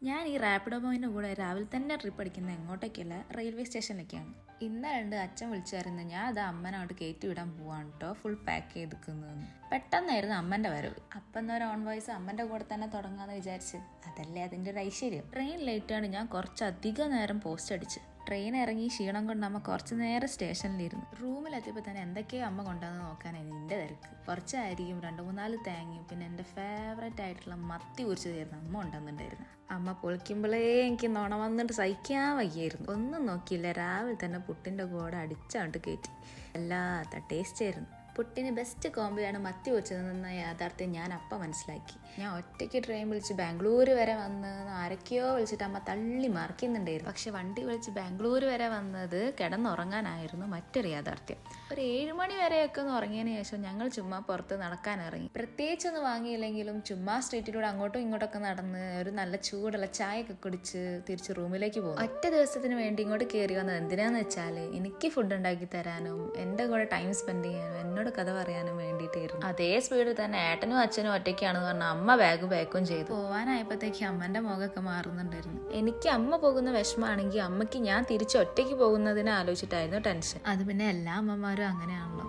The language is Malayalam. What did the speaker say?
ഞാൻ ഈ റാപ്പിഡോ ബോയിൻ്റെ കൂടെ രാവിലെ തന്നെ ട്രിപ്പ് അടിക്കുന്നത് എങ്ങോട്ടേക്കല്ല, റെയിൽവേ സ്റ്റേഷനിലേക്കാണ്. ഇന്നലെ അച്ഛൻ വിളിച്ചായിരുന്നു, ഞാൻ അത് അമ്മനോട്ട് കയറ്റി വിടാൻ പോവാണ് കേട്ടോ, ഫുൾ പാക്ക് ചെയ്തിരിക്കുന്നതെന്ന്. പെട്ടെന്നായിരുന്നു അമ്മൻ്റെ വരവ്. അപ്പം ഒരു ഓൺ വോയിസ് അമ്മൻ്റെ കൂടെ തന്നെ തുടങ്ങാമെന്ന് വിചാരിച്ച്. അതല്ലേ അതിൻ്റെ ഒരു ഐശ്വര്യം. ട്രെയിൻ ലേറ്റാണ്, ഞാൻ കുറച്ചധികം നേരം പോസ്റ്റ് അടിച്ച്. ട്രെയിൻ ഇറങ്ങി ക്ഷീണം കൊണ്ട് അമ്മ കുറച്ച് നേരം സ്റ്റേഷനിലിരുന്നു. റൂമിലെത്തിയപ്പോൾ തന്നെ എന്തൊക്കെയോ അമ്മ കൊണ്ടുവന്ന് നോക്കാനായിരുന്നു എൻ്റെ തിരക്ക്. കുറച്ച് അരിയും 2-3 തേങ്ങയും പിന്നെ എൻ്റെ ഫേവറേറ്റ് ആയിട്ടുള്ള മത്തി പൊരിച്ചതായിരുന്നു അമ്മ കൊണ്ടുവന്നിട്ടുണ്ടായിരുന്നു. അമ്മ പൊളിക്കുമ്പോഴേ എനിക്ക് നുണ വന്നിട്ട് സഹിക്കാൻ വയ്യായിരുന്നു. ഒന്നും നോക്കിയില്ല, രാവിലെ തന്നെ പുട്ടിൻ്റെ കൂടെ അടിച്ചാണ്ട് കയറ്റി. വല്ലാത്ത ടേസ്റ്റ് ആയിരുന്നു. പുട്ടിന് ബെസ്റ്റ് കോംബോയാണ് മത്തി വെച്ചതെന്ന യാഥാർത്ഥ്യം ഞാൻ അപ്പം മനസ്സിലാക്കി. ഞാൻ ഒറ്റയ്ക്ക് ട്രെയിൻ വിളിച്ച് ബാംഗ്ലൂർ വരെ വന്ന് ആരൊക്കെയോ വിളിച്ചിട്ട് അമ്മ തള്ളി മറിക്കുന്നുണ്ടായിരുന്നു. പക്ഷെ വണ്ടി വിളിച്ച് ബാംഗ്ലൂർ വരെ വന്നത് കിടന്നുറങ്ങാനായിരുന്നു മറ്റൊരു യാഥാർത്ഥ്യം. ഒരു 7 മണി വരെയൊക്കെ ഒന്ന് ഉറങ്ങിയതിന് ശേഷം ഞങ്ങൾ ചുമ്മാ പുറത്ത് നടക്കാനിറങ്ങി. പ്രത്യേകിച്ചൊന്നും വാങ്ങിയില്ലെങ്കിലും ചുമ്മാ സ്ട്രീറ്റിലൂടെ അങ്ങോട്ടും ഇങ്ങോട്ടൊക്കെ നടന്ന് ഒരു നല്ല ചൂടുള്ള ചായയൊക്കെ കുടിച്ച് തിരിച്ച് റൂമിലേക്ക് പോകും. ഒറ്റ ദിവസത്തിന് വേണ്ടി ഇങ്ങോട്ട് കയറി വന്നത് എന്തിനാന്ന് വെച്ചാൽ എനിക്ക് ഫുഡ് ഉണ്ടാക്കി തരാനും എൻ്റെ കൂടെ ടൈം സ്പെൻഡ് ചെയ്യാനും എന്നോട് കഥ പറയാനും വേണ്ടിയിട്ടായിരുന്നു. അതേ സ്പീഡിൽ തന്നെ ഏട്ടനും അച്ഛനും ഒറ്റയ്ക്കാണെന്ന് പറഞ്ഞാൽ അമ്മ ബാഗും ചെയ്തു. പോവാനായപ്പോഴത്തേക്ക് അമ്മന്റെ മുഖമൊക്കെ മാറുന്നുണ്ടായിരുന്നു. എനിക്ക് അമ്മ പോകുന്ന വിഷമാണെങ്കിൽ അമ്മയ്ക്ക് ഞാൻ തിരിച്ച് ഒറ്റയ്ക്ക് പോകുന്നതിനെ ആലോചിച്ചിട്ടായിരുന്നു ടെൻഷൻ. അത് പിന്നെ എല്ലാ അമ്മമാരും അങ്ങനെയാണല്ലോ.